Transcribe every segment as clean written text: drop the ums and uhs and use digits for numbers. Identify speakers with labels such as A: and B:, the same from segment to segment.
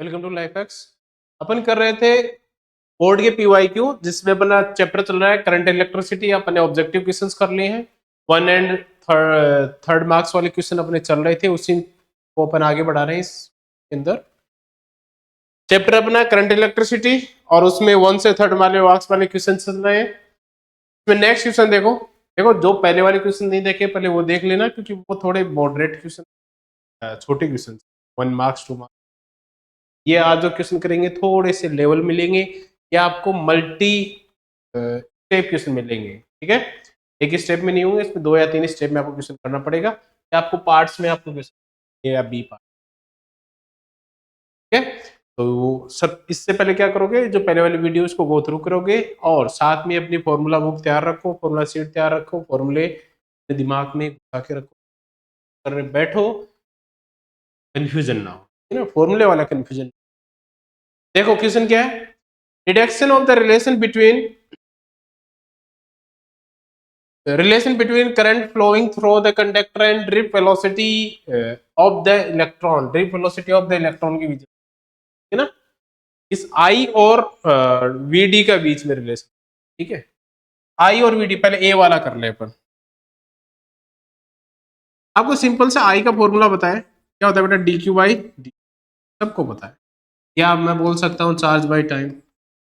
A: Welcome to life hacks. अपन कर रहे थे बोर्ड के पीवाईक्यू, जिसमें अपना चैप्टर चल रहा है करंट इलेक्ट्रिसिटी। अपने ऑब्जेक्टिव क्वेश्चंस कर लिए हैं। 1 एंड थर्ड मार्क्स वाले क्वेश्चन अपने चल रहे थे, उसी को अपन आगे बढ़ा रहे हैं। इसके अंदर चैप्टर अपना करंट इलेक्ट्रिसिटी और उसमें 1 से 3 वाले मार्क्स वाले क्वेश्चन चल रहे हैं। इसमें नेक्स्ट क्वेश्चन देखो देखो जो पहले वाले क्वेश्चन नहीं देखे पहले वो देख लेना, क्योंकि वो थोड़े मॉडरेट क्वेश्चन, छोटे क्वेश्चन, 1 मार्क्स 2 मार्क्स। ये आज जो क्वेश्चन करेंगे थोड़े से लेवल मिलेंगे, या आपको मल्टी स्टेप क्वेश्चन मिलेंगे। ठीक है, एक ही स्टेप में नहीं होंगे, इसमें 2 या 3 स्टेप में आपको क्वेश्चन करना पड़ेगा, या आपको पार्ट्स में आपको क्वेश्चन ए या बी पार्ट। ठीक है, तो सब इससे पहले क्या करोगे, जो पहले वाली वीडियो उसको गो थ्रू करोगे, और साथ में अपनी फॉर्मूला बुक तैयार रखो, फॉर्मूला शीट तैयार रखो, फॉर्मूले दिमाग में घुसा के रखो, कर बैठो, कंफ्यूजन ना हो, है ना, फॉर्मूले वाला कंफ्यूजन। देखो क्वेश्चन क्या है, deduction of the relation between current flowing through the conductor and drip velocity of the electron, drip velocity of the electron के बीच, है ना, इस I और VD का बीच में रिलेशन। ठीक है, I और VD, पहले A वाला कर ले अपन। आपको सिंपल से I का फॉर्मूला बताएं, क्या होता है बेटा, dq बाई dt, सबको पता है। या मैं बोल सकता हूँ चार्ज बाई टाइम,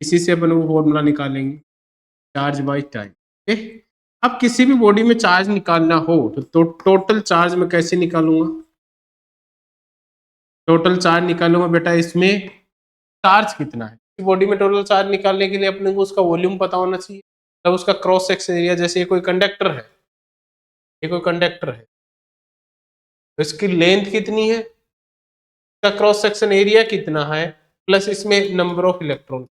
A: इसी से अपन वो फॉर्मूला निकालेंगे, चार्ज बाई टाइम। ठीक, अब किसी भी बॉडी में चार्ज निकालना हो तो टोटल चार्ज में कैसे निकालूंगा, टोटल चार्ज निकालूंगा बेटा, इसमें चार्ज कितना है बॉडी में। टोटल चार्ज निकालने के लिए अपने को उसका वॉल्यूम पता होना चाहिए, तब उसका क्रॉस सेक्शन एरिया, जैसे ये कोई कंडक्टर है, ये कोई कंडक्टर है, तो इसकी लेंथ कितनी है, इसका क्रॉस सेक्शन एरिया कितना है, प्लस इसमें नंबर ऑफ इलेक्ट्रॉन,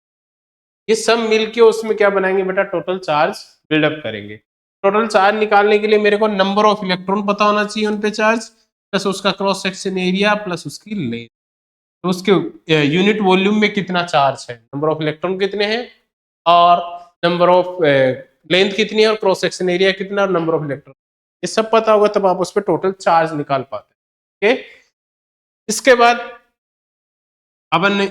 A: ये सब मिलके उसमें क्या बनाएंगे बेटा, टोटल चार्ज बिल्डअप करेंगे। टोटल चार्ज निकालने के लिए मेरे को नंबर ऑफ इलेक्ट्रॉन पता होना चाहिए उन पे चार्ज, प्लस उसका क्रॉस सेक्शन एरिया, प्लस उसकी लेंथ, तो उसके यूनिट वॉल्यूम में कितना चार्ज है, नंबर ऑफ इलेक्ट्रॉन कितने हैं, और नंबर ऑफ लेंथ कितनी है, और क्रॉस सेक्शन एरिया कितना, और नंबर ऑफ इलेक्ट्रॉन, ये सब पता होगा तब आप उस पर टोटल चार्ज निकाल पाते हैं। इसके बाद अपन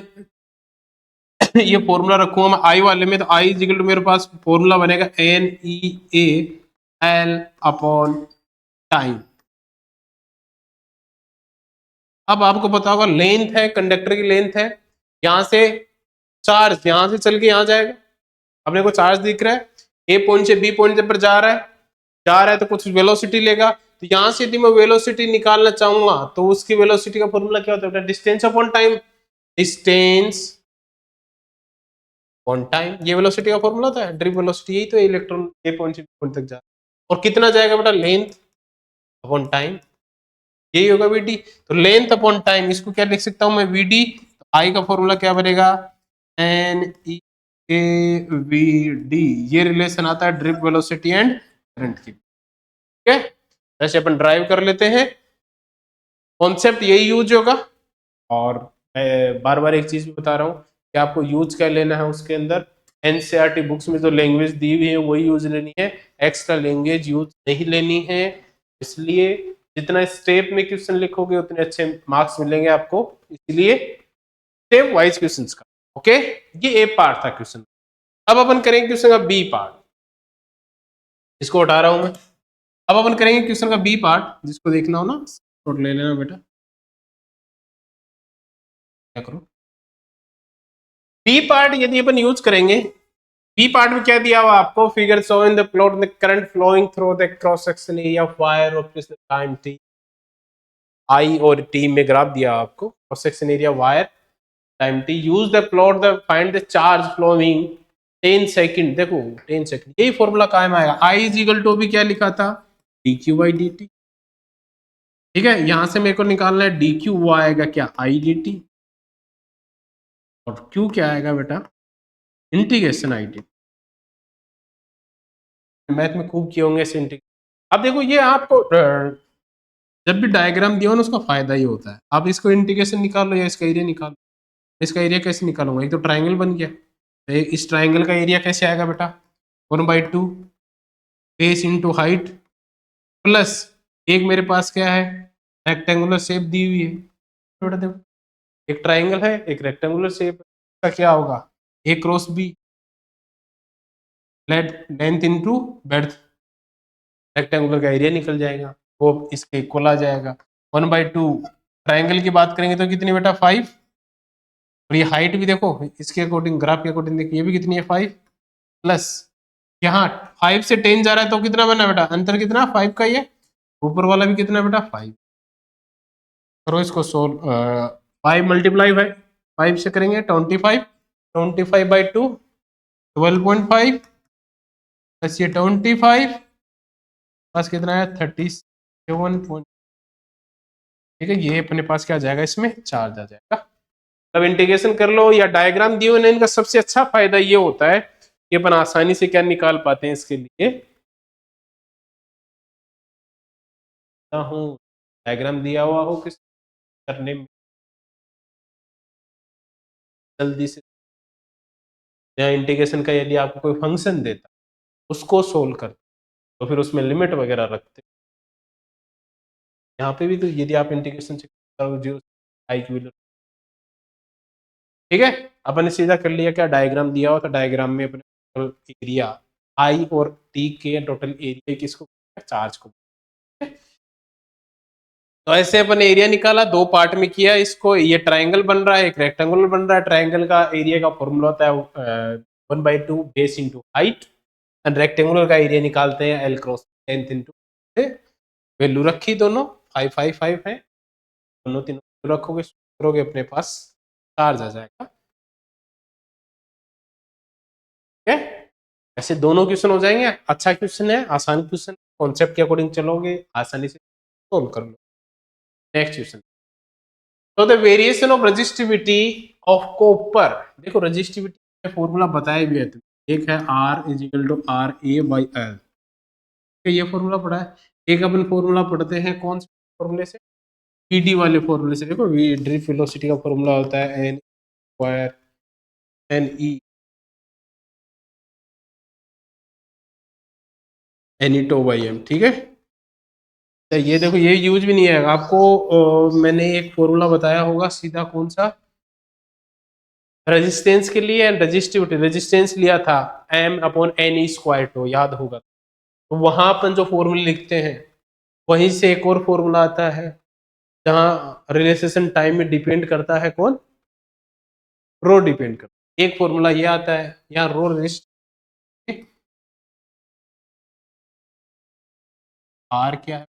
A: ये फॉर्मूला रखूंगा मैं आई वाले में, तो आई इक्वल टू मेरे पास फॉर्मूला बनेगा NEAL अपॉन टाइम। अब आपको पता होगा लेंथ है, कंडक्टर की लेंथ है, यहां से चार्ज यहां से चल के यहां जाएगा, अपने को चार्ज दिख रहा है, ए पॉइंट से बी पॉइंट पर जा रहा है तो कुछ वेलोसिटी लेगा, तो यहां से यदि मैं वेलोसिटी निकालना चाहूंगा तो उसकी वेलोसिटी का फॉर्मूला क्या होता है, distance upon time, distance on time, ये वेलोसिटी का फॉर्मूला था, ड्रिप वेलोसिटी, यही तो इलेक्ट्रॉन ए पॉइंट से बी पॉइंट तक जा रहा है, और कितना जाएगा बेटा, लेंथ अपॉन टाइम, यही होगा वीडी। तो लेंथ अपॉन टाइम, इसको क्या लिख सकता हूं मैं, वीडी। तो आई का फॉर्मूला क्या बनेगा, NE वी, ये रिलेशन आता है ड्रिप वेलोसिटी एंड करंट की। ठीक है, जैसे अपन ड्राइव कर लेते हैं, कॉन्सेप्ट यही यूज होगा। और मैं बार बार एक चीज भी बता रहा हूँ कि आपको यूज क्या लेना है, उसके अंदर NCERT बुक्स में जो लैंग्वेज दी हुई है वही यूज लेनी है, एक्स्ट्रा लैंग्वेज यूज नहीं लेनी है। इसलिए जितना स्टेप में क्वेश्चन लिखोगे उतने अच्छे मार्क्स मिलेंगे आपको, इसलिए स्टेप वाइज क्वेश्चन का। ओके, ये ए पार्ट था क्वेश्चन। अब अपन करेंगे क्वेश्चन का बी पार्ट, इसको उठा रहा हूं मैं। अब अपन करेंगे क्वेश्चन का बी पार्ट, जिसको देखना हो ना नोट ले लेना बेटा, क्या करो, बी पार्ट यदि अपन यूज करेंगे, बी पार्ट में क्या दिया हुआ आपको, figure show in the plot the current flowing through the cross section area of wire of time T, I और टी में ग्राफ दिया आपको, cross section area wire time T, use the plot the find the charge flowing 10 second, देखो 10 second, यही formula कायम आएगा। आई is equal to भी क्या लिखा था, dq बाई dt। ठीक है, यहां से मेरे को निकालना है dq, वो आएगा क्या, आई dt, और q क्या आएगा बेटा, इंटीग्रेशन आई dt। मैथ में खूब किए होंगे ऐसे इंटीग्रेशन। अब देखो ये आपको जब भी डायग्राम दिया हो ना, उसका फायदा ही होता है। आप इसको इंटीग्रेशन निकालो या इसका एरिया निकालो, इसका एरिया कैसे निकालूंगा, एक तो ट्राइंगल बन गया, तो इस ट्राइंगल का एरिया कैसे आएगा बेटा, 1/2 बेस इंटू हाइट, प्लस एक मेरे पास क्या है, रेक्टेंगुलर शेप दी हुई है बेटा, देखो एक ट्राइंगल है, एक रेक्टेंगुलर शेप का क्या होगा, A cross B, length into breadth, rectangular का एरिया निकल जाएगा, वो इसके इक्वल आ जाएगा 1/2। ट्राइंगल की बात करेंगे तो कितनी बेटा 5, और ये हाइट भी देखो इसके अकॉर्डिंग, ग्राफ के अकॉर्डिंग देखिए ये भी कितनी है 5, प्लस यहाँ 5 से 10 जा रहा है तो कितना बना बेटा, अंतर कितना 5 का, ये ऊपर वाला भी कितना बेटा 5। करो इसको सोल्व, 5 मल्टीप्लाई 5 से करेंगे 25, 25/2 12.5, प्लस ये 25 पास कितना है 37 ठीक है, ये अपने पास क्या आ जाएगा, इसमें चार्ज आ जाएगा। अब इंटीग्रेशन कर लो या डायग्राम दिए हुए, इनका सबसे अच्छा फायदा ये होता है कि अपन आसानी से क्या निकाल पाते हैं इसके लिए, हूँ डायग्राम दिया हुआ हो किस करने में जल्दी से, या इंटीग्रेशन का यदि आपको कोई फंक्शन देता उसको सोल्व कर, तो फिर उसमें लिमिट वगैरह रखते, यहाँ पे भी तो यदि आप इंटीग्रेशन से जीरो आई की वैल्यू, ठीक है। अपन ने सीधा कर लिया, क्या डायग्राम दिया हुआ था, डायग्राम में अपने टोटल एरिया आई और टी के टोटल एरिया किसको, चार्ज को, तो ऐसे अपन एरिया निकाला, दो पार्ट में किया इसको, ये ट्राइंगल बन रहा है, एक रेक्टेंगुलर बन रहा है। ट्राइंगल का एरिया का फॉर्मूला होता है 1/2 base into height, and rectangular का एरिया निकालते हैं L cross length into, value रखी दोनों 5 5 5 है, दोनों तीनों रखोगे करोगे अपने पास चार्ज आ जाएगा, ठीक है। ऐसे दोनों क्वेश्चन हो जाएंगे, अच्छा क्वेश्चन है, आसान क्वेश्चन, कॉन्सेप्ट के अकॉर्डिंग चलोगे आसानी से सोल्व कर लो। नेक्स्ट क्वेश्चन, तो the variation of resistivity of copper, देखो रजिस्टिविटी का फॉर्मूला बताया भी है तुम्हें, एक है R is equal to RA/L, ये फॉर्मूला पढ़ा है। एक अपन फॉर्मूला पढ़ते हैं कौन से फॉर्मूले से, पीडी वाले फॉर्मूले से, देखो ड्रिप वेलोसिटी का फॉर्मूला होता है N स्क्वायर NE NE/M, ठीक है। तो ये देखो ये यूज भी नहीं है आपको, मैंने एक फॉर्मूला बताया होगा सीधा, कौन सा, रेजिस्टेंस के लिए, एंड रजिस्टिविटी, रेजिस्टेंस लिया था M/NE² तो याद होगा, तो वहां अपन जो फॉर्मूले लिखते हैं वहीं से एक और फॉर्मूला आता है जहां रिलेशन टाइम में डिपेंड करता है कौन, रो डिपेंड करता है, एक फॉर्मूला ये आता है यहाँ रो रेजिस्ट, आर क्या है,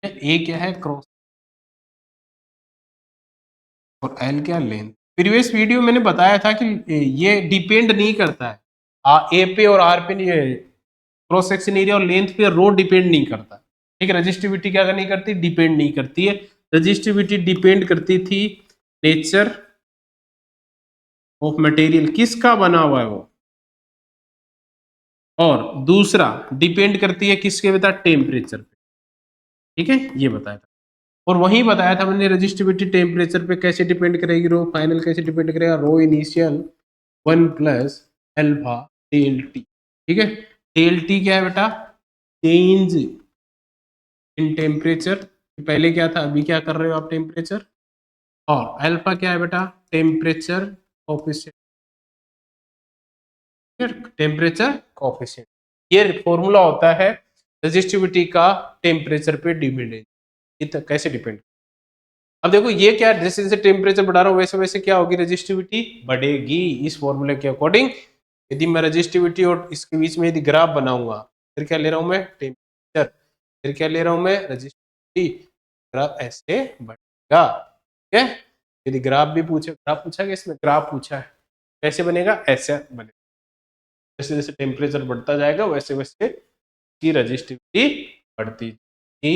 A: ए क्या है क्रॉस, और एल क्या लेंथ। प्रीवियस वीडियो मैंने बताया था कि ये डिपेंड नहीं करता है ए पे और आर पे, नहीं, क्रॉस सेक्शन एरिया और लेंथ पे रो डिपेंड नहीं करता, ठीक है। रजिस्टिविटी क्या नहीं करती, डिपेंड नहीं करती है, रजिस्टिविटी डिपेंड करती थी नेचर ऑफ मटेरियल, किसका बना हुआ है वो, और दूसरा डिपेंड करती है किसके बता, टेम्परेचर पे, ठीक है, ये बताया था। और वही बताया था मैंने रजिस्टिविटी टेम्परेचर पे कैसे डिपेंड करेगी, रो फाइनल कैसे डिपेंड करेगा, rho initial 1 plus alpha del T, ठीक है। डेल टी क्या है बेटा, चेंज इन टेम्परेचर, पहले क्या था अभी क्या कर रहे हो आप, टेम्परेचर, और अल्फा क्या है बेटा, टेम्परेचर कोफिशिएंट, टेम्परेचर कोफिशिएंट, ये फॉर्मूला होता है रेजिस्टिविटी का टेम्परेचर पे डिपेंडेंस, कैसे डिपेंड। अब देखो ये क्या, जैसे जैसे टेम्परेचर बढ़ा रहा हूँ वैसे वैसे क्या होगी, रेजिस्टिविटी बढ़ेगी इस फॉर्मूले के अकॉर्डिंग। यदि मैं रेजिस्टिविटी और इसके बीच में यदि ग्राफ बनाऊंगा, फिर क्या ले रहा हूं मैं, टेम्परेचर, फिर क्या ले रहा हूं मैं, रेजिस्टिविटी, ग्राफ ऐसे बढ़ेगा, ठीक है। यदि ग्राफ भी पूछे, ग्राफ पूछा गया इसमें, ग्राफ पूछा है, कैसे बनेगा, ऐसे बनेगा, जैसे जैसे टेम्परेचर बढ़ता जाएगा वैसे वैसे की रजिस्टिविटी बढ़ती थी।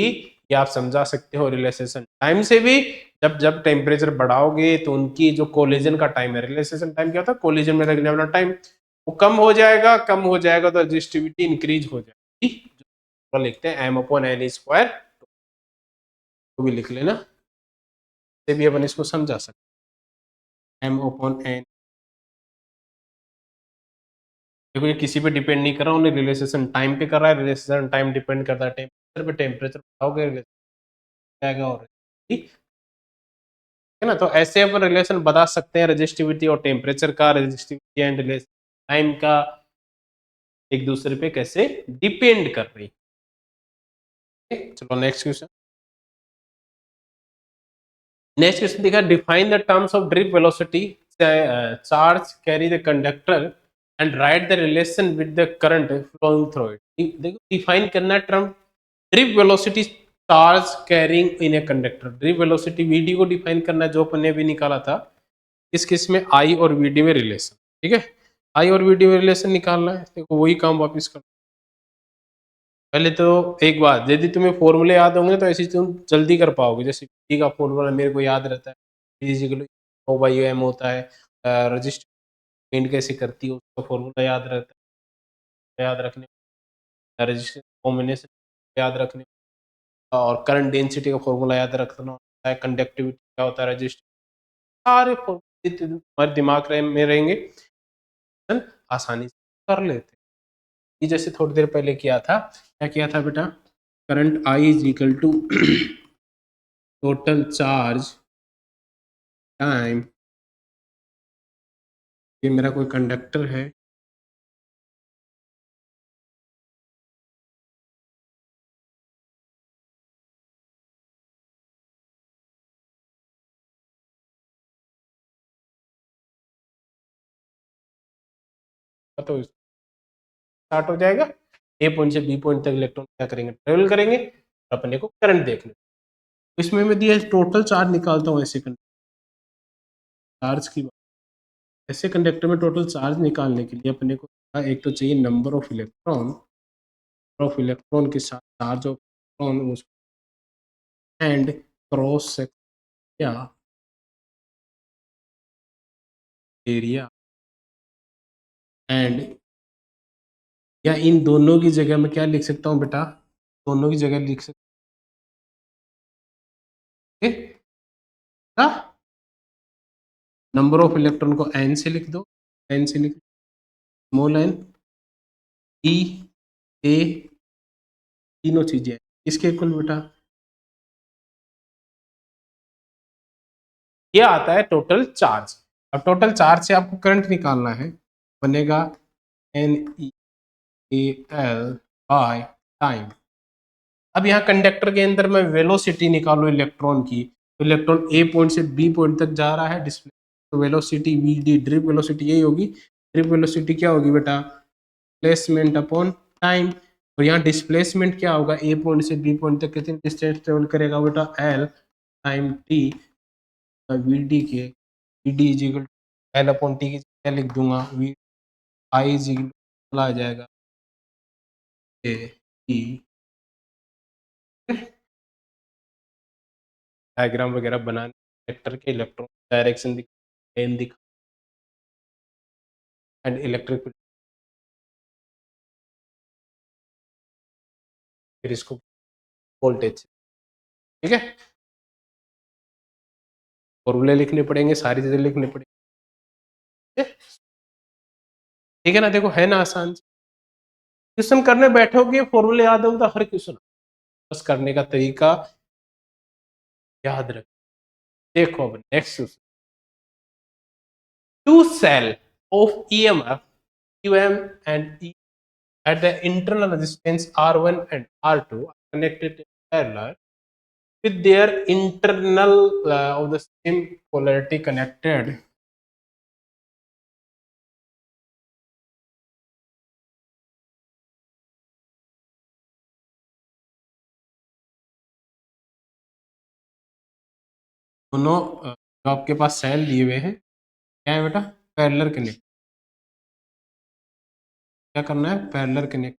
A: ये आप समझा सकते हो रिलेशन टाइम से भी, जब जब टेम्परेचर बढ़ाओगे तो उनकी जो कोलिजन का टाइम है, रिलेशन टाइम क्या होता है, कोलिजन में लगने वाला टाइम, वो कम हो जाएगा, कम हो जाएगा तो रजिस्टिविटी इंक्रीज हो जाएगी, जो लिखते हैं M/N², तो भी लिख लेना, से भी अपन इसको समझा सकते हैं M/N। देखो ये किसी पे डिपेंड नहीं कर रहा, उन्हें रिलेशन टाइम पे कर रहा है, रिलेशन टाइम डिपेंड करता है टेम्परेचर पे, टेम्परेचर बढ़ाओगे जाएगा और ठीक है ना। तो ऐसे अपन रिलेशन बता सकते हैं रेजिस्टिविटी और टेम्परेचर का, रेजिस्टिविटी एंड टाइम का एक दूसरे पे कैसे डिपेंड कर रही है। चलो नेक्स्ट क्वेश्चन। नेक्स्ट क्वेश्चन देखा, define the terms of drift velocity charge carry the conductor and write the relation with the current flowing through it. देखो डिफाइन करना term drift velocity charge carrying in a conductor. Drift velocity VD को define करना है, जो अपन ने भी निकाला था इस केस में आई और वीडी में रिलेशन। ठीक है, आई और वीडी में रिलेशन निकालना है। देखो वही काम वापस कर, पहले तो एक बात, यदि तुम्हें फॉर्मूले याद होंगे तो ऐसे तुम जल्दी कर पाओगे। जैसे वी का फॉर्मूला मेरे को याद रहता है, ओ बाई एम होता है। रजिस्टर कैसे करती है उसका फॉर्मूला याद रहता है, याद रखने। रजिस्टर कॉम्बिनेशन याद रखने, और करंट डेंसिटी का फॉर्मूला याद रखना होता है। कंडक्टिविटी क्या होता है, रजिस्टर, सारे फॉर्मूले तुम्हारे दिमाग में रहेंगे, आसानी से कर लेते। ये जैसे थोड़ी देर पहले किया था, क्या किया था बेटा, current I is equal to total charge time. ये मेरा कोई कंडक्टर है, तो स्टार्ट हो जाएगा। ए पॉइंट से बी पॉइंट तक इलेक्ट्रॉन क्या करेंगे, ट्रेवल करेंगे, और अपने को करंट देखने। इसमें मैं दिया टोटल चार्ज निकालता हूँ ऐसे चार्ज की बात। ऐसे कंडक्टर में टोटल चार्ज निकालने के लिए अपने को एक तो चाहिए नंबर ऑफ इलेक्ट्रॉन के साथ charge of electron and cross section area and, या इन दोनों की जगह में क्या लिख सकता हूँ बेटा, दोनों की जगह लिख सकते नंबर ऑफ इलेक्ट्रॉन को एन से लिख दो, एन से लिख, स्मॉल एन, ई, ए, तीनों चीजें इसके इक्वल बेटा। ये आता है टोटल चार्ज। अब टोटल चार्ज से आपको करंट निकालना है, बनेगा N E L by time. अब यहाँ कंडक्टर के अंदर मैं वेलोसिटी निकालू इलेक्ट्रॉन की, तो इलेक्ट्रॉन ए पॉइंट से बी पॉइंट तक जा रहा है डिस्प्ले, तो velocity V D, drift velocity यही होगी। ड्रिप वेलोसिटी क्या होगी बेटा, डिस्प्लेसमेंट अपॉन टाइम। और यहाँ डिस्प्लेसमेंट क्या होगा, ए पॉइंट से बी पॉइंट तक कितनी डिस्टेंस ट्रेवल करेगा बेटा, L time T. V D के V D is equal L upon T की क्या लिख दूंगा, वी आई इज इक्वल आ जाएगा ए टी। डायग्राम वगैरह बनाने, वेक्टर के इलेक्ट्रॉन डायरेक्शन दिखा एंड इलेक्ट्रिक फील्ड, फिर इसको वोल्टेज। ठीक है, फॉर्मूले लिखने पड़ेंगे, सारी चीजें लिखनी पड़ेंगी। ठीक है ना, देखो है ना आसान। क्वेश्चन करने बैठोगे फॉर्मूले याद होगा तो हर क्वेश्चन, बस करने का तरीका याद रख। देखो अब next question, two cell of EMF QM and E at the internal resistance R1 and R2 are connected in parallel with their internal of the same polarity connected. दोनों जो आपके पास सेल दिए हुए हैं, क्या है बेटा, पैरेलल कनेक्ट। क्या करना है, पैरेलल कनेक्ट।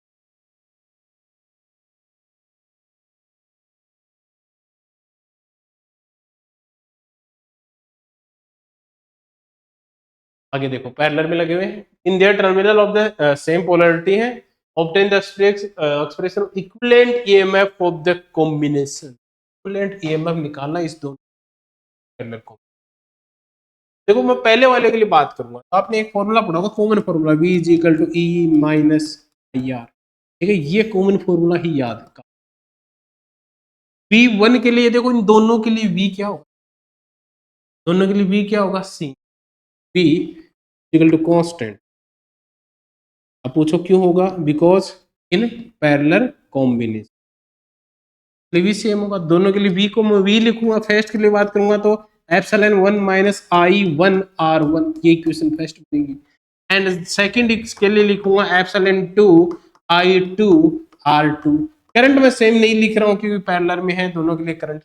A: आगे देखो पैरेलल में लगे हुए हैं, in their terminal of the same polarity है, obtain the expression equivalent EMF of the combination. Equivalent EMF निकालना इस दोनों पैरेलल को। देखो मैं पहले वाले के लिए बात करूंगा, तो आपने एक फॉर्मूला पढ़ा होगा, common formula V is equal to E minus I R. ठीक है, ये कॉमन फॉर्मूला ही याद है। V1 के लिए देखो, इन दोनों के लिए V क्या होगा, दोनों के लिए V क्या होगा, C, V equal to constant. अब पूछो क्यों होगा, because in parallel combination, V same होगा दोनों के लिए। V को मैं V लिखूंगा, फर्स्ट के लिए बात करूंगा तो एप्सिलॉन 1 माइनस I1 R1, ये इक्वेशन फर्स्ट बनेगी। एंड सेकंड इसके लिए लिखूंगा एप्सिलॉन 2 I2 R2। करंट में सेम नहीं लिख रहा हूं क्योंकि पैरेलल में है, दोनों के लिए करंट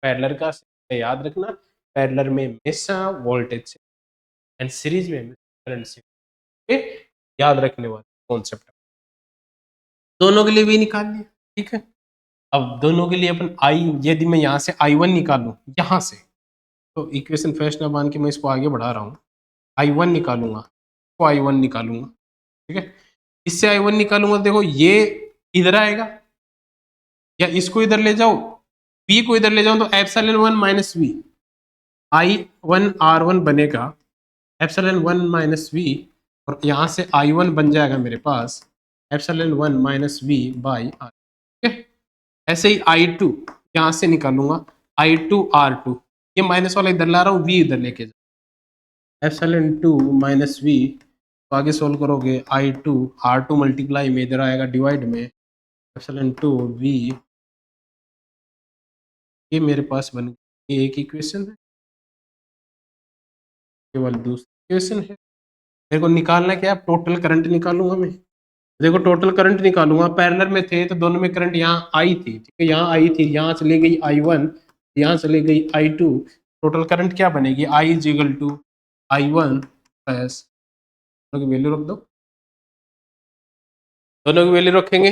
A: पैरेलल का याद रखना, पैरेलल में हमेशा वोल्टेज से एंड सीरीज में करंट से, याद रखने वाला कॉन्सेप्ट। दोनों के लिए भी निकाल लिया, ठीक है। अब दोनों के लिए अपन आई, यदि मैं यहाँ से I1 निकालूं यहाँ से, तो इक्वेशन फर्स्ट ना मान के मैं इसको आगे बढ़ा रहा हूँ, I1 निकालूंगा, तो I1 निकालूंगा, ठीक है। इससे I1 निकालूंगा, देखो ये इधर आएगा, या इसको इधर ले जाओ, V को इधर ले जाओ, तो epsilon 1 minus V I1 R1 बनेगा एप्सिलॉन 1 माइनस V, और यहाँ से I1 बन जाएगा मेरे पास epsilon 1 minus V by R, ठीक है। ऐसे ही I2 यहाँ से निकालूंगा, I2 R2, ये माइनस वाला इधर ला रहा हूँ, V इधर लेके जाओ, एप्सिलॉन 2 माइनस V, तो आगे सोल्व करोगे I2 R2 मल्टीप्लाई में इधर आएगा डिवाइड में एप्सिलॉन 2 V, ये मेरे पास बन गई, ये एक इक्वेशन है, केवल दूसरी इक्वेशन है। मेरे को निकालना क्या है, टोटल करंट निकालूंगा मैं, देखो टोटल करंट निकालूंगा, पैरेलल में थे तो दोनों में करंट यहाँ आई थी, ठीक है, यहाँ आई थी, यहाँ चली गई I1, यहाँ चली गई I2, टोटल करंट क्या बनेगी, I is equal to I1 plus, दोनों की वैल्यू रख दो, दोनों की वैल्यू रखेंगे,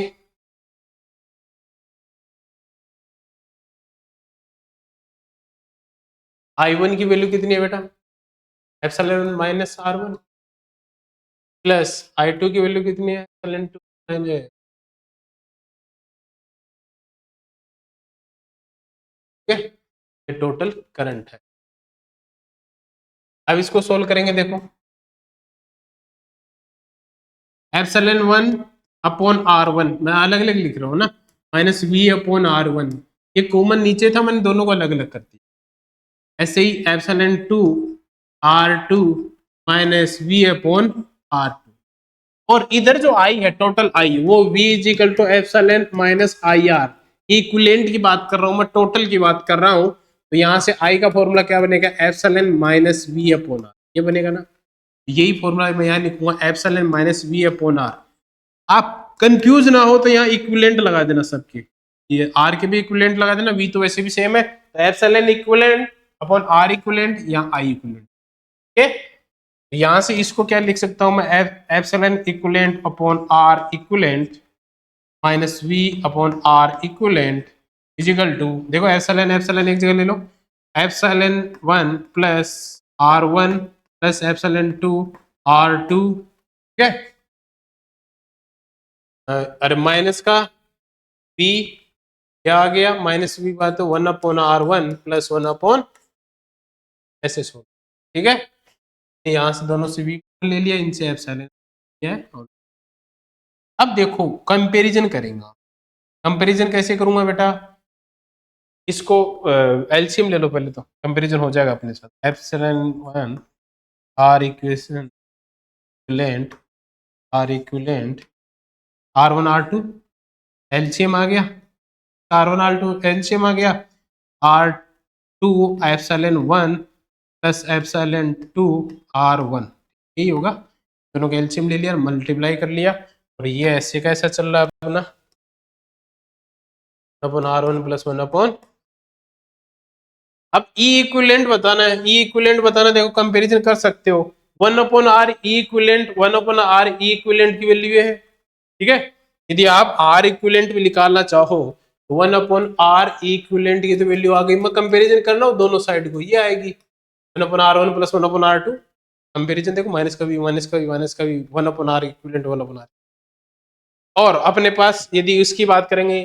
A: I1 की वैल्यू कितनी है बेटा, epsilon minus R1, plus I2 की वैल्यू कितनी है, एप्सिलॉन 2 ठीक है, ये टोटल करंट है। अब इसको सोल्व करेंगे, देखो एप्सिलॉन 1 अपॉन R1, मैं अलग अलग लिख रहा हूँ ना, माइनस V अपॉन R1, ये कॉमन नीचे था, मैंने दोनों को अलग अलग कर दिया। ऐसे ही epsilon 2 R2 minus V upon R2, और इधर जो I है टोटल I, वो V is equal to epsilon minus IR, equivalent की बात कर रहा हूं मैं, टोटल की बात कर रहा हूं, तो यहां से I का फॉर्मूला क्या बनेगा, epsilon minus V upon R, ये बनेगा ना, यही फॉर्मूला मैं यहाँ लिखूंगा epsilon minus V upon R। आप कंफ्यूज ना हो तो यहाँ इक्विवेलेंट लगा देना सबके, ये R के भी इक्विवेलेंट लगा देना, V तो वैसे भी सेम है, तो epsilon equivalent upon R equivalent या I इक्विवेलेंट, ठीक है। यहां से इसको क्या लिख सकता हूं मैं, epsilon equivalent upon R equivalent minus V upon R equivalent is equal to, देखो एप्सिलॉन एप्सिलॉन एक जगह ले लो, epsilon 1 plus R1 plus epsilon 2 R2, ठीक है। अरे माइनस का V क्या आ गया, माइनस V बात तो 1 अपॉन R1 प्लस 1 अपॉन ऐसे सो, ठीक है। यहाँ से दोनों से V ले लिया, इनसे एप्सिलॉन है, और अब देखो कंपैरिजन करेंगे, कंपैरिजन कैसे करूंगा बेटा, इसको एलसीएम ले लो पहले, तो कंपैरिजन हो जाएगा अपने साथ, epsilon 1 R equivalent R1 R2, LCM आ गया, R1 R2 एलसीएम आ गया, R2 epsilon 1 plus epsilon 2 R1, यही होगा, दोनों का एलसीएम ले लिया, मल्टीप्लाई कर लिया, और ये ऐसे कैसा चल रहा है अपना, अपन R1 प्लस 1 अपॉन, अब ई इक्विवेलेंट बताना है, ई इक्विवेलेंट बताना, देखो कंपैरिजन कर सकते हो, 1 अपॉन R ई इक्विवेलेंट, 1 अपॉन R ई इक्विवेलेंट की वैल्यू है, ठीक है। यदि आप R इक्विवेलेंट भी निकालना चाहो तो 1 अपॉन R ई इक्विवेलेंट की तो वैल्यू आ गई, मैं कंपैरिजन कर रहा हूँ दोनों साइड को, ये आएगी 1 upon R1 plus 1 upon R2, comparison देखो, माइनस का भी माइनस का भी माइनस का भी, 1 upon R equivalent 1 upon R, और अपने पास यदि इसकी बात करेंगे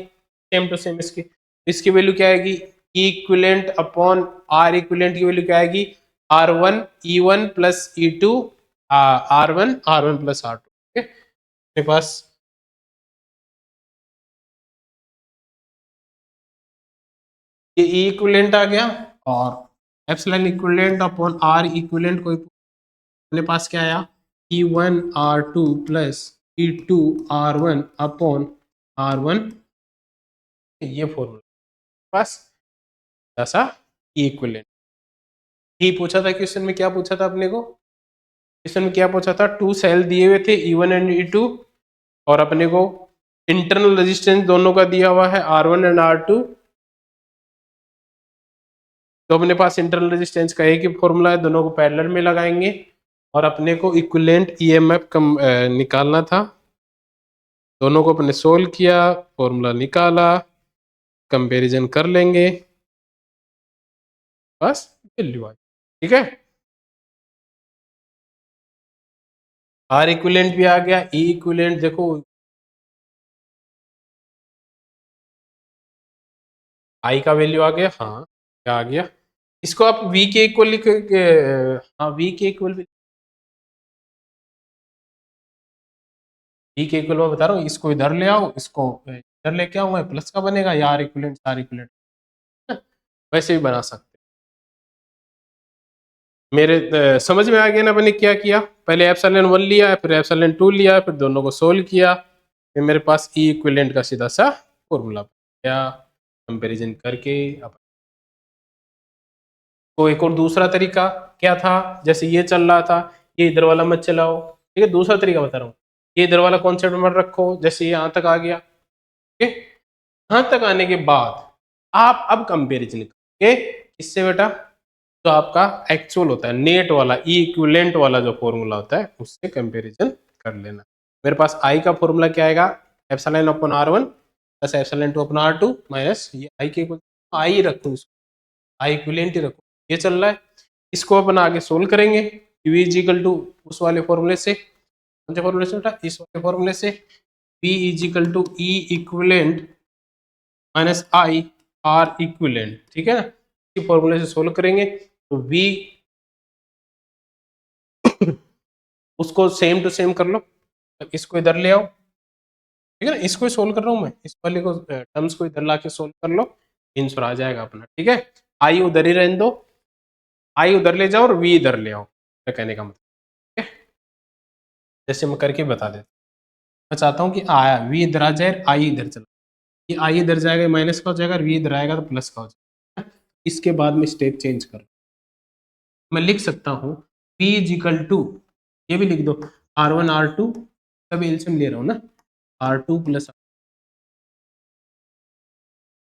A: सेम टू सेम, इसकी वैल्यू क्या आएगी, इक्विवेलेंट अपॉन R इक्विवेलेंट की वैल्यू क्या आएगी, R1 E1 plus E2 R1 plus R2, ठीक है। अपने पास ये ई इक्विवेलेंट आ गया और epsilon equivalent upon R equivalent को अपने पास क्या आया E1 R2 plus E2 R1 upon R1, ये फॉर्मूला पास ऐसा ई इक्विवेलेंट। ही पूछा था क्वेश्चन में, क्या पूछा था अपने को, क्वेश्चन में क्या पूछा था, 2 सेल दिए हुए थे E1 एंड E2 और अपने को इंटरनल रेजिस्टेंस दोनों का दिया हुआ है R1 एंड R2। तो अपने पास इंटरनल रेजिस्टेंस का एक ही फॉर्मूला है, दोनों को पैरेलल में लगाएंगे और अपने को इक्विवेलेंट ईएमएफ निकालना था। दोनों को अपने सोल्व किया, फॉर्मूला निकाला, कंपैरिजन कर लेंगे, बस वैल्यू आई। ठीक है, आर इक्विवेलेंट भी आ गया, ई इक्विवेलेंट देखो आई का वैल्यू आ गया, हाँ क्या आ गया, इसको आप v के इक्वल लिख, हाँ v के इक्वल, v के इक्वल मैं बता रहा हूँ, इसको इधर ले आओ, इसको इधर लेके आऊंगा, प्लस का बनेगा या आर इक्विवेलेंट आर इक्विवेलेंट, वैसे भी बना सकते। मेरे समझ में आ गया ना मैंने क्या किया, पहले एप्सिलॉन 1 लिया, फिर एप्सिलॉन 2 लिया, फिर दोनों को सोल्व किया, फिर मेरे पास ई इक्विवेलेंट का सीधा सा फॉर्मूला क्या, कंपैरिजन करके। अब तो एक और दूसरा तरीका क्या था, जैसे ये चल रहा था, ये इधर वाला मत चलाओ, ठीक है, दूसरा तरीका बता रहा हूँ, ये इधर वाला कॉन्सेप्ट मत रखो, जैसे ये यहाँ तक आ गया, ठीक है, यहाँ तक आने के बाद आप अब कंपेरिजन करोगे इससे बेटा, तो आपका एक्चुअल होता है नेट वाला ई इक्विवेलेंट वाला जो फॉर्मूला होता है उससे कंपैरिजन कर लेना। मेरे पास आई का फॉर्मूला क्या आएगा, epsilon upon R1 plus epsilon 2 upon R2 minus ये आई के इक्वल, आई रखो, इसको आई इक्विवेलेंट ही रखो, ये चल रहा है, इसको अपन आगे सोल्व करेंगे, v इज इक्वल टू उस वाले फॉर्मूले से, कौन से फॉर्मूले से बेटा, इस वाले फॉर्मूले से, v is equal to E equivalent minus I R equivalent, ठीक है ना, इसी फॉर्मूले से सोल्व करेंगे, तो v उसको सेम टू सेम कर लो, इसको इधर ले आओ, ठीक है ना, इसको ही सोल्व कर रहा हूँ मैं, इस वाले को टर्म्स को इधर ला के सोल्व कर लो, आंसर आ जाएगा अपना, ठीक है, आई उधर ही रहने दो, आई उधर ले जाओ और वी इधर ले आओ, कहने का मतलब, ठीक है, जैसे मैं करके बता देता, मैं चाहता हूँ कि आया वी इधर आ जाए, आई इधर चला, ये आई इधर जाएगा माइनस का हो जाएगा, वी इधर आएगा तो प्लस का हो जाएगा, इसके बाद में स्टेप चेंज कर, मैं लिख सकता हूँ P इज इक्वल टू, ये भी लिख दो, R1 R2 सब एलसीएम ले रहा हूँ ना, R2 plus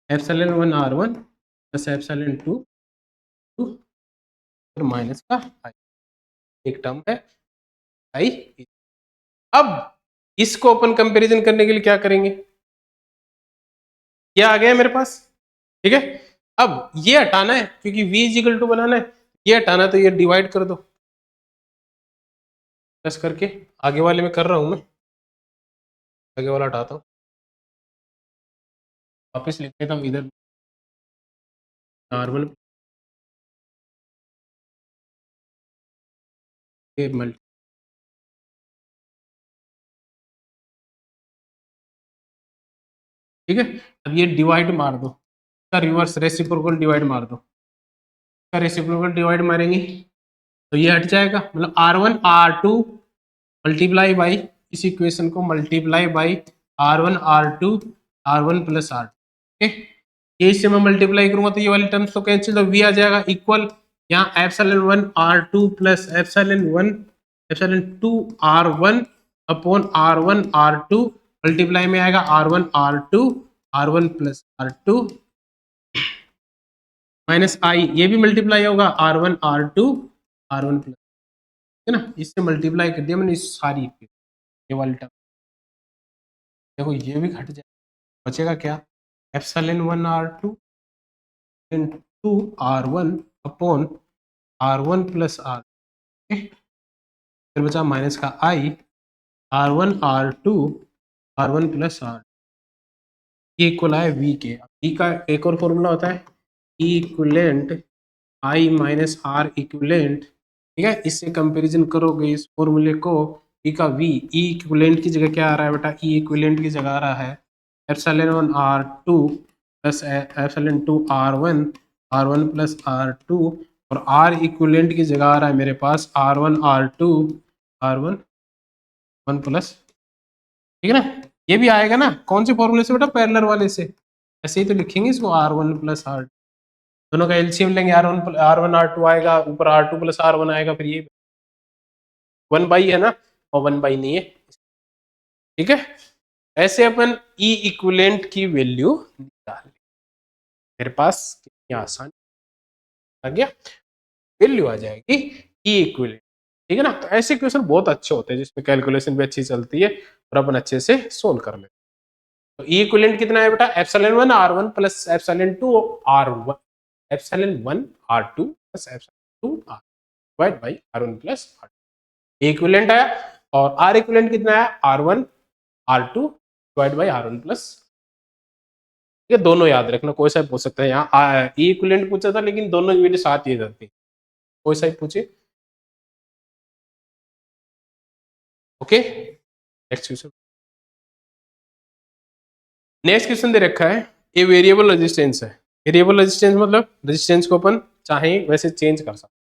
A: epsilon 1 R1 plus epsilon 2 और माइनस का आई, एक टर्म है आई। अब इसको अपन कंपैरिजन करने के लिए क्या करेंगे, क्या आ गया मेरे पास, ठीक है, अब ये हटाना है क्योंकि v इज इक्वल टू बनाना है, ये हटाना है तो ये डिवाइड कर दो, प्लस करके, आगे वाले में कर रहा हूं मैं, आगे वाला हटाता हूँ, वापिस लिख देता हूँ इधर R1 मल्टी, ठीक है, अब ये डिवाइड मार दो, इसका रिवर्स रेसिप्रोकल डिवाइड मार दो, इसका रेसिप्रोकल डिवाइड मारेंगे तो ये हट जाएगा, मतलब R1 R2 मल्टीप्लाई बाई, इस इक्वेशन को multiply by R1 R2 R1 plus R2, ठीक है, ये इससे मैं मल्टीप्लाई करूंगा तो ये वाली टर्म्स तो कैंसिल, तो v आ जाएगा इक्वल, यहाँ epsilon 1 R2 plus epsilon 1 epsilon 2 R1 upon R1 R2 multiply में आएगा R1 R2 R1 plus R2 minus आई, ये भी मल्टीप्लाई होगा R1 R2 R1 प्लस, है ना, इससे मल्टीप्लाई कर दिया मैंने इस सारी ये वाली टर्म, देखो ये भी घट जाए, बचेगा क्या, epsilon 1 R2 2 R1 upon R1 plus R, फिर बचा माइनस का आई R1 R2 R1 plus R, ये इक्वल है V के, V का एक और फॉर्मूला होता है E equivalent I minus R equivalent, ठीक है, इससे कंपैरिजन करोगे इस फॉर्मूले को, E का V, E इक्विवेलेंट की जगह क्या आ रहा है बेटा, E इक्विवेलेंट की जगह आ रहा है epsilon 1 R2 plus epsilon two R1 plus R2, और R इक्विवेलेंट की जगह आ रहा है मेरे पास R1 प्लस, ठीक है ना। ये भी आएगा ना कौन से फॉर्मूले से बेटा, पैरेलल वाले से। ऐसे ही तो लिखेंगे इसको R1 प्लस R, दोनों का एलसीएम लेंगे, R1 R2 आएगा, ऊपर R2 प्लस R1 आएगा, फिर ये 1 बाई है ना, और 1 बाई नहीं है, ठीक है। ऐसे अपन ई इक्विवेलेंट की वैल्यू निकाल, मेरे पास कितनी आसान आ गया, वैल्यू आ जाएगी ई इक्विवेलेंट, ठीक है ना। तो ऐसे क्वेश्चन बहुत अच्छे होते हैं जिसमें कैलकुलेशन भी अच्छी चलती है और अपन अच्छे से सोल्व कर लेते हैं। तो ई इक्विवेलेंट कितना है बेटा, epsilon 1 R1 plus epsilon 2 R1, epsilon 1 R2 plus epsilon 2 R divide by R1 plus R2, equivalent आया। और आर इक्विवेलेंट कितना है, R1 R2 divide by R1 plus, ये दोनों याद रखना, कोई सा पूछ सकता है। यहाँ ई इक्विवेलेंट पूछा था लेकिन दोनों की वैल्यू साथ ही रहती, कोई सा पूछे। Okay, next question. Next question दे रखा है, ये वेरिएबल रेजिस्टेंस है। वेरिएबल रेजिस्टेंस मतलब रेजिस्टेंस को अपन चाहे वैसे चेंज कर सकते।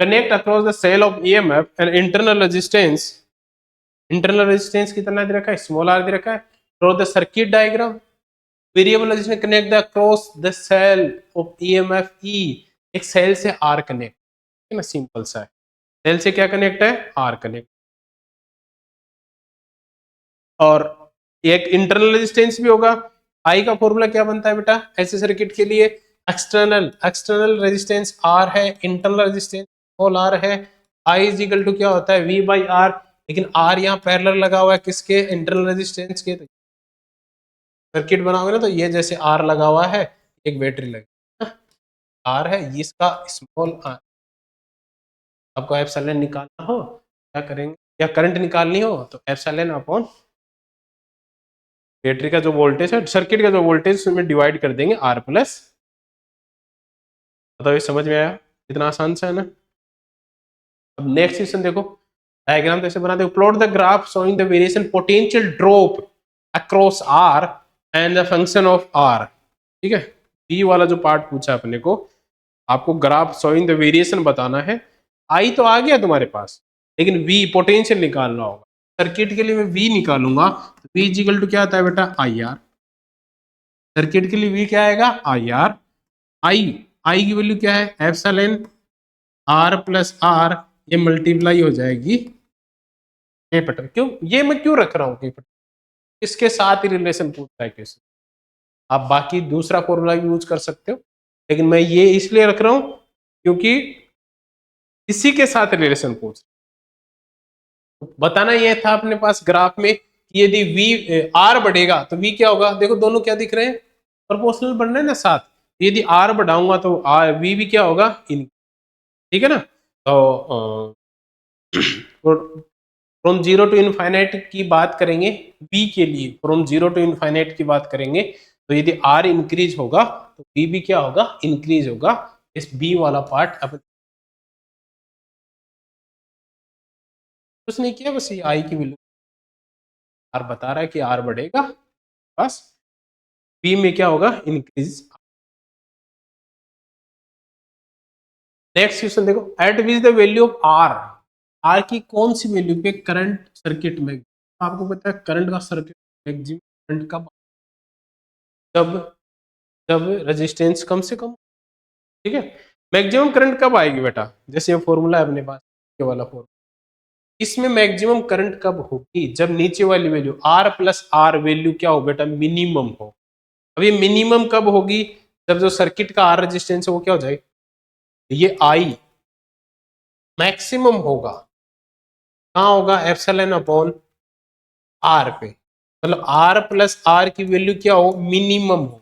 A: Connect across the cell of EMF and internal resistance कितना दे रखा है, स्मॉल आर दे रखा है। Draw the circuit diagram, variable resistance connect the across the cell of EMF E, एक सेल से आर कनेक्ट, है ना, सिंपल सा है। सेल से क्या कनेक्ट है, आर कनेक्ट। और एक इंटरनल रेजिस्टेंस भी होगा। आई का फॉर्मूला क्या बनता है बेटा ऐसे सर्किट के लिए, एक्सटर्नल रेजिस्टेंस आर है, इंटरनल रेजिस्टेंस स्मॉल आर है। आई इज इक्वल टू क्या होता है, वी बाई आर, लेकिन आर यहाँ पैरेलल लगा हुआ है किसके, इंटरनल रेजिस्टेंस के। सर्किट बनाओगे ना तो ये जैसे आर लगा हुआ है, एक बैटरी लगी आर है, इसका स्मॉल आर। आपको एप्सिलॉन निकालना हो क्या करेंगे, या करंट निकालनी हो तो एप्सिलॉन अपॉन बैटरी का जो वोल्टेज है, सर्किट का जो वोल्टेज उसमें डिवाइड कर देंगे आर प्लस। बताओ ये समझ में आया, इतना आसान सा है ना। अब नेक्स्ट क्वेश्चन देखो, डायग्राम तो ऐसे बनाते हो, plot the graph showing the variation potential drop across R and the function of R, ठीक है। बी वाला जो पार्ट पूछा अपने को, आपको ग्राफ शोइंग द वेरिएशन बताना है। आई तो आ गया तुम्हारे पास, लेकिन वी पोटेंशियल निकालना होगा। सर्किट के लिए मैं वी निकालूंगा तो वी इक्वल टू क्या आता है बेटा, आई आर। सर्किट के लिए वी क्या आएगा, आई आर। आई आई की वैल्यू क्या है, एप्सिलॉन आर प्लस आर, ये मल्टीप्लाई हो जाएगी ए पटर। क्यों ये मैं क्यों रख रहा हूँ, इसके साथ ही रिलेशन पूछता है क्वेश्चन। आप बाकी दूसरा फॉर्मूला भी यूज कर सकते हो, लेकिन मैं ये इसलिए रख रहा हूं क्योंकि इसी के साथ रिलेशन पूछ, बताना ये था अपने पास ग्राफ में कि यदि v आर बढ़ेगा तो v क्या होगा, देखो दोनों क्या दिख रहे हैं, प्रोपोर्शनल बढ़ रहे हैं ना साथ। यदि आर बढ़ाऊंगा तो आर वी भी क्या होगा, इन, ठीक है ना। तो फ्रॉम जीरो टू इनफाइनाइट की बात करेंगे बी के लिए, फ्रॉम जीरो टू इनफाइनाइट की बात करेंगे तो यदि आर इंक्रीज होगा तो बी भी क्या होगा, इंक्रीज होगा। इस बी वाला पार्ट अब कुछ नहीं किया, बस ये आई की वैल्यू आर बता रहा है कि आर बढ़ेगा, बस बी में क्या होगा, इंक्रीज। नेक्स्ट क्वेश्चन देखो, at which the value of R, R की कौन सी वैल्यू पे करंट सर्किट में, आपको पता है करंट का सर्किट मैक्सिमम करंट कब, जब जब रेजिस्टेंस कम से कम, ठीक है। मैक्सिमम करंट कब आएगी बेटा, जैसे ये फॉर्मूला है अपने पास, ये वाला फॉर्मूला, इसमें मैक्सिमम करंट कब होगी, जब नीचे वाली value R plus R value क्या हो बेटा, मिनिमम हो। अब ये मिनिमम कब होगी, जब जो सर्किट का आर रेजिस्टेंस है वो क्या हो जाए, ये आई मैक्सिमम होगा, कहाँ होगा, एप्सिलॉन अपॉन आर पे। मतलब आर प्लस आर की वैल्यू क्या हो, मिनिमम हो।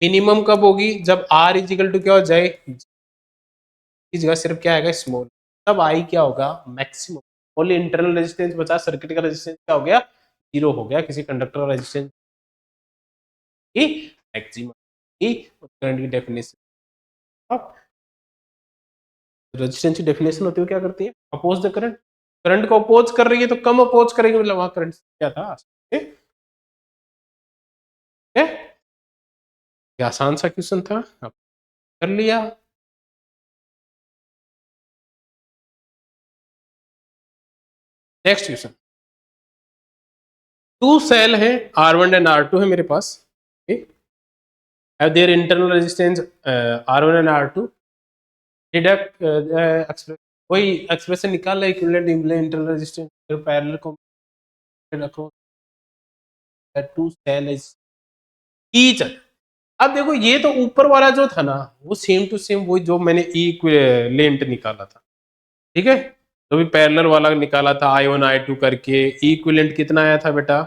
A: मिनिमम कब होगी, जब आर इजिकल टू क्या हो जाए, की जगह सिर्फ क्या आएगा, स्मॉल, तब आई क्या होगा, मैक्सिमम। ओनली इंटरनल रेजिस्टेंस बचा, सर्किट का रेजिस्टेंस क्या हो गया, जीरो हो गया, किसी कंडक्टर का रेजिस्टेंस की मैक्सिमम की करंट की डेफिनेशन। अब रेजिस्टेंस की डेफिनेशन होती है क्या करती है, अपोज द करंट, करंट को अपोज कर रही है तो कम अपोज करेंगे, मतलब वहां करंट क्या था ये आसान सा क्वेश्चन था, अब कर लिया। नेक्स्ट क्वेश्चन, टू सेल है R1 एंड R2 है मेरे पास, their internal resistance R1 and R2, deduct वही एक्सप्रेशन निकाल रहा है, equivalent internal resistance parallel combination across that two cell is each. अब देखो ये तो ऊपर वाला जो था ना वो सेम टू सेम वही जो मैंने इक्विवेलेंट निकाला था, ठीक है, तो भी पैरेलल वाला निकाला था I1 I2 करके, इक्विवेलेंट कितना आया था बेटा।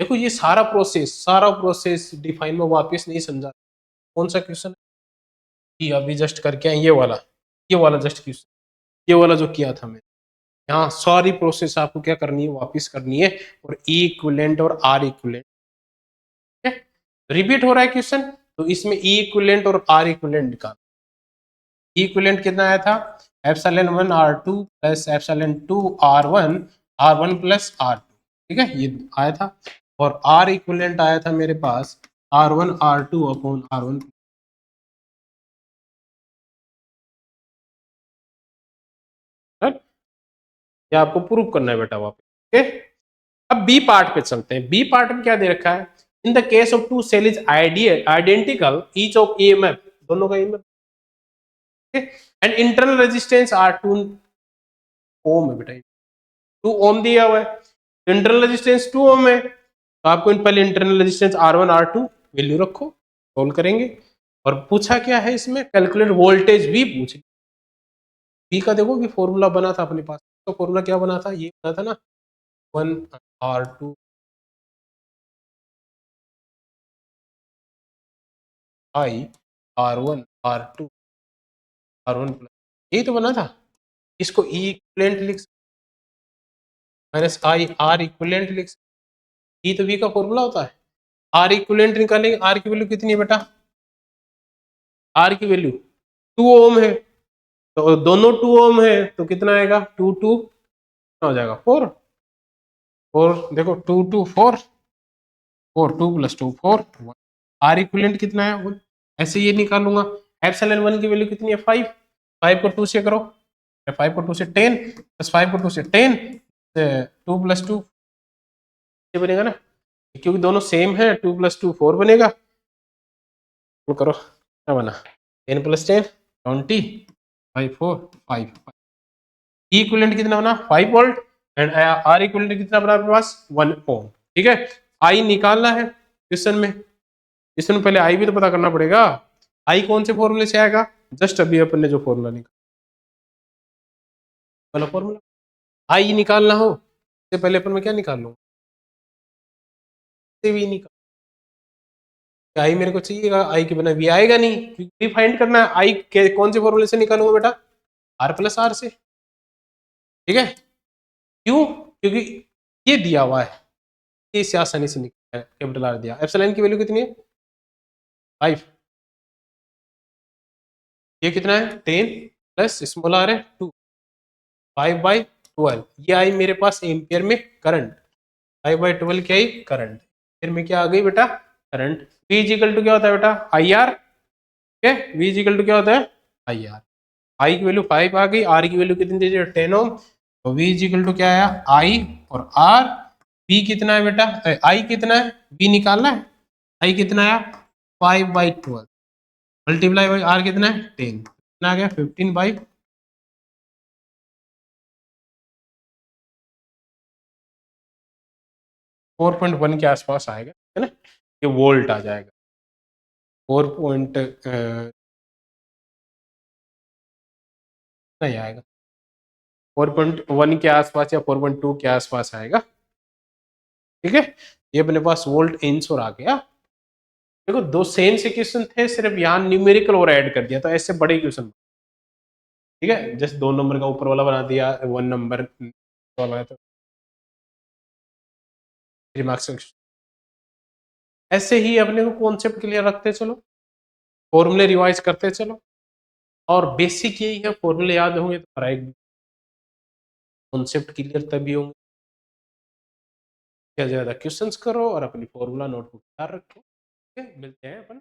A: देखो ये सारा प्रोसेस डिफाइन में वापस नहीं समझा, कौन सा क्वेश्चन है अभी जस्ट करके आए, ये वाला जस्ट क्वेश्चन, ये वाला जो किया था मैंने, यहाँ सारी प्रोसेस आपको क्या करनी है, वापस करनी है, और ई इक्विवेलेंट और आर इक्विवेलेंट, ठीक है, रिपीट हो रहा है क्वेश्चन, तो इसमें ई इक्विवेलेंट और आर इक्विवेलेंट निकाल। ई इक्विवेलेंट कितना आया था, epsilon 1 R2 plus epsilon 2 R1 plus R2, ठीक है, ये आया था, और आर इक्विवेलेंट आया था मेरे पास R1 R2 अपॉन R1। ये आपको प्रूव करना है बेटा वापस, ठीक है। अब बी पार्ट पे चलते हैं, बी पार्ट में क्या दे रखा है, in the case of two cell is identical each of EMF, दोनों का EMF, and internal resistance are 2 ohm है बेटा, 2 ओम दिया हुआ है, इंटरनल रेजिस्टेंस 2 ओम है, तो आपको पहले internal resistance R1 R2 value रखो, सोल्व करेंगे, और पूछा क्या है इसमें, कैलकुलेट वोल्टेज भी पूछ, बी का देखो कि फॉर्मूला बना था अपने पास, तो फॉर्मूला क्या बना था, ये बना था ना, 1 R2 I R1 R2 R1 plus, यही तो बना था, इसको ई इक्विवेलेंट लिख माइनस आई आर इक्विवेलेंट लिख, ई तो वी का फॉर्मूला होता है, आर इक्विवेलेंट निकालेंगे, आर की वैल्यू कितनी है बेटा, आर की वैल्यू 2 ओम है, तो दोनों 2 ओम है, तो कितना आएगा, 2 2 हो जाएगा 4, और देखो 2 2 4 4 2 प्लस 2 4, आर इक्विवेलेंट कितना है, ऐसे ये निकालूंगा, एप्सिलॉन 1 की वैल्यू कितनी है 5, 5 को 2 से करो, 5 को 2 से 10 प्लस 5 को 2 से 10, 2 प्लस 2 ये बनेगा ना, क्योंकि दोनों सेम है, 2 प्लस 2 4 बनेगा, तो करो क्या बना, 10 प्लस 10 20 5 4 5, इक्विवेलेंट कितना बना 5 वोल्ट, एंड आर इक्विवेलेंट कितना बना आपके पास 1 ओम, ठीक है। आई निकालना है क्वेश्चन में, क्वेश्चन में पहले आई भी तो पता करना पड़ेगा, आई कौन से फॉर्मूले से आएगा, जस्ट अभी अपन ने जो फॉर्मूला निकाला फॉर्मूला, आई निकालना हो इससे पहले अपन में क्या निकाल लूंगा, वी निकाल, आई मेरे को चाहिएगा, आई के बिना वी आएगा नहीं, क्योंकि फाइंड करना है, आई के कौन से फॉर्मूले से निकालूंगा बेटा, आर प्लस आर से, ठीक है, क्यों, क्योंकि ये दिया हुआ है, इससे आसानी से निकल कैपिटल आर दिया, एप्सिलॉन की वैल्यू कितनी है 5, ये कितना है 10 प्लस स्मॉल आर है 2, 5/12, ये आई मेरे पास एम्पियर में करंट, 5/12 क्या आई करंट, फिर में क्या आ गई बेटा करंट, V इक्वल टू क्या होता है बेटा आई आर, ठीक है, V इक्वल टू क्या होता है आई आर, आई की वैल्यू 5 आ गई, आर की वैल्यू कितनी दीजिए 10 ओम, तो V इक्वल टू क्या आया आई और आर, V कितना है बेटा, आई कितना है, V निकालना है, आई कितना आया 5/12 मल्टीप्लाई बाई आर कितना है 10, कितना आ गया 15/, 4.1 के आसपास आएगा, है ना, ये वोल्ट आ जाएगा, 4 नहीं आएगा, 4.1 के आसपास या 4.2 के आसपास आएगा, ठीक है, ये अपने पास वोल्ट इंच और आ गया। देखो दो सेम से क्वेश्चन थे, सिर्फ यहाँ न्यूमेरिकल और ऐड कर दिया, तो ऐसे बड़े क्वेश्चन, ठीक है, जस्ट 2 नंबर का ऊपर वाला बना दिया, 1 नंबर वाला है, तो रिमार्क्स, ऐसे ही अपने को कॉन्सेप्ट क्लियर रखते चलो, फॉर्मूले रिवाइज करते चलो, और बेसिक यही है, फॉर्मूले याद होंगे तो हर एक कॉन्सेप्ट क्लियर तभी होंगे, क्या ज्यादा क्वेश्चंस करो और अपनी फॉर्मूला नोटबुक तैयार रखो, ठीक है, मिलते हैं अपन